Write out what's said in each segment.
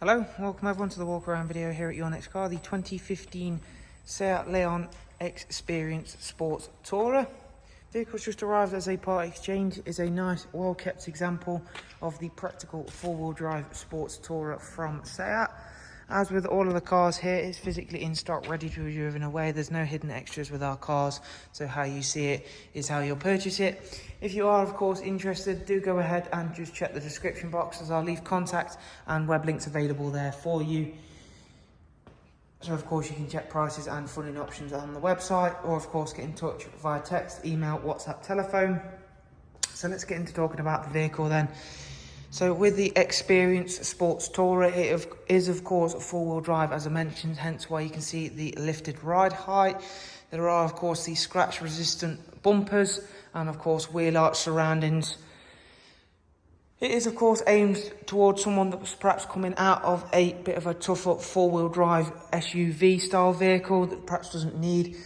Hello, welcome everyone to the walk around video here at Your Next Car, the 2015 Seat Leon Experience Sports Tourer. Vehicle's just arrived as a part exchange. Is a nice, well kept example of the practical four-wheel drive sports tourer from Seat. As with all of the cars here, it's physically in stock, ready to be driven away. There's no hidden extras with our cars, so how you see it is how you'll purchase it. If you are, of course, interested, do go ahead and just check the description box, as I'll leave contact and web links available there for you. So, of course, you can check prices and funding options on the website, or, of course, get in touch via text, email, WhatsApp, telephone. So let's get into talking about the vehicle then. So with the Experience Sports Tourer, it is of course four-wheel drive, as I mentioned, hence why you can see the lifted ride height. There are of course the scratch-resistant bumpers and of course wheel arch surroundings. It is of course aimed towards someone that's perhaps coming out of a bit of a tougher four-wheel drive SUV style vehicle that perhaps doesn't need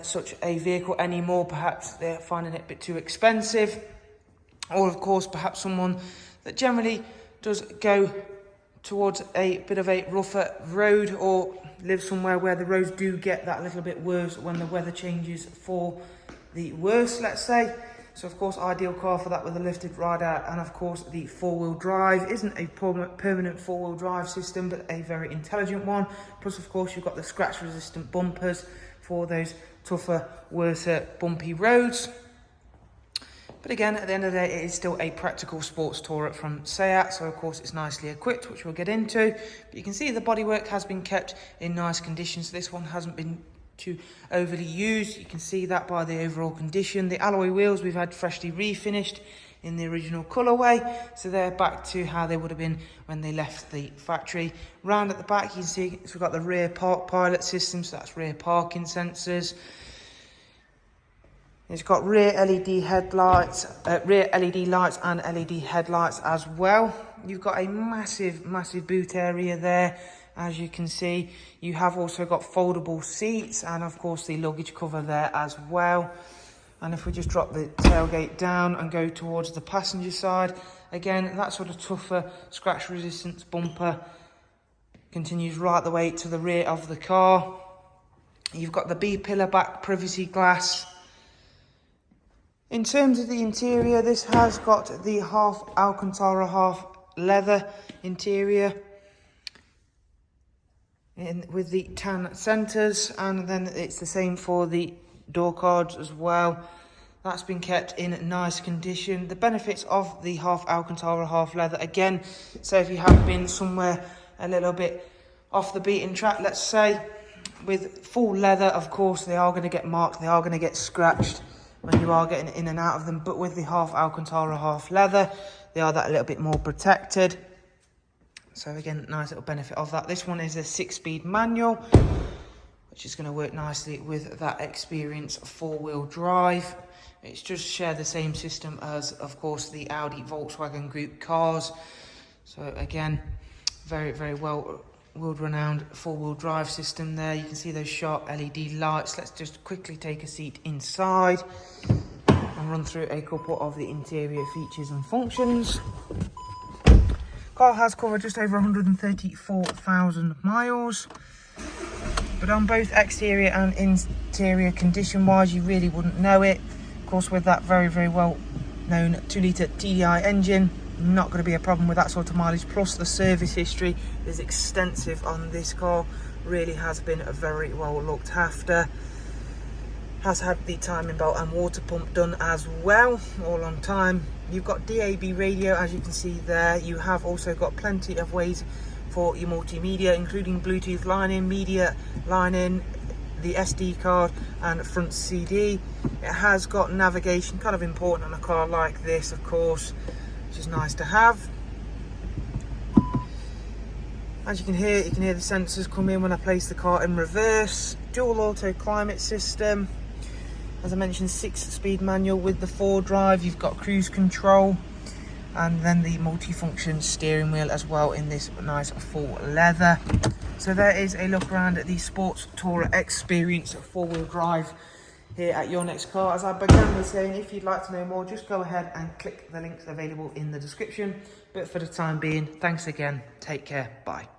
such a vehicle anymore. Perhaps they're finding it a bit too expensive. Or, of course, perhaps someone that generally does go towards a bit of a rougher road, or live somewhere where the roads do get that little bit worse when the weather changes for the worse, let's say. So, of course, ideal car for that with a lifted ride out. And, of course, the four-wheel drive isn't a permanent four-wheel drive system, but a very intelligent one. Plus, of course, you've got the scratch-resistant bumpers for those tougher, worse, bumpy roads. But again, at the end of the day, it is still a practical sports tourer from Seat, so of course it's nicely equipped, which we'll get into. But you can see the bodywork has been kept in nice condition, so this one hasn't been too overly used. You can see that by the overall condition. The alloy wheels we've had freshly refinished in the original colourway, so they're back to how they would have been when they left the factory. Round at the back, you can see we've got the rear park pilot system, so that's rear parking sensors. It's got rear LED headlights, rear LED lights and LED headlights as well. You've got a massive boot area there, as you can see. You have also got foldable seats and, of course, the luggage cover there as well. And if we just drop the tailgate down and go towards the passenger side, again, that sort of tougher scratch resistance bumper continues right the way to the rear of the car. You've got the B-pillar back privacy glass. In terms of the interior, this has got the half Alcantara, half leather interior with the tan centres, and then it's the same for the door cards as well. That's been kept in nice condition. The benefits of the half Alcantara, half leather, again, so if you have been somewhere a little bit off the beaten track, let's say, with full leather, of course, they are going to get marked, they are going to get scratched when you are getting in and out of them, but with the half Alcantara, half leather, they are that little bit more protected. So again, nice little benefit of that. This one is a 6-speed manual, which is going to work nicely with that Experience four-wheel drive. It's just share the same system as, of course, the Audi Volkswagen Group cars. So again, very well world-renowned four-wheel drive system there. You can see those sharp LED lights. Let's just quickly take a seat inside and run through a couple of the interior features and functions. Car has covered just over 134,000 miles, but on both exterior and interior condition wise, you really wouldn't know it. Of course, with that very well known 2-litre TDI engine, not going to be a problem with that sort of mileage. Plus the service history is extensive on this car, really has been very well looked after. Has had the timing belt and water pump done as well, all on time. You've got DAB radio, as you can see there. You have also got plenty of ways for your multimedia, including Bluetooth line-in, media line-in, the SD card and front CD. It has got navigation, kind of important on a car like this, of course, which is nice to have. As you can hear the sensors come in when I place the car in reverse. Dual auto climate system. As I mentioned, 6-speed manual with the 4-drive. You've got cruise control, and then the multifunction steering wheel as well in this nice full leather. So there is a look around at the Sports Tourer Experience four-wheel drive here at Your Next Car. As I began with saying, if you'd like to know more, just go ahead and click the links available in the description. But for the time being, thanks again, take care, bye.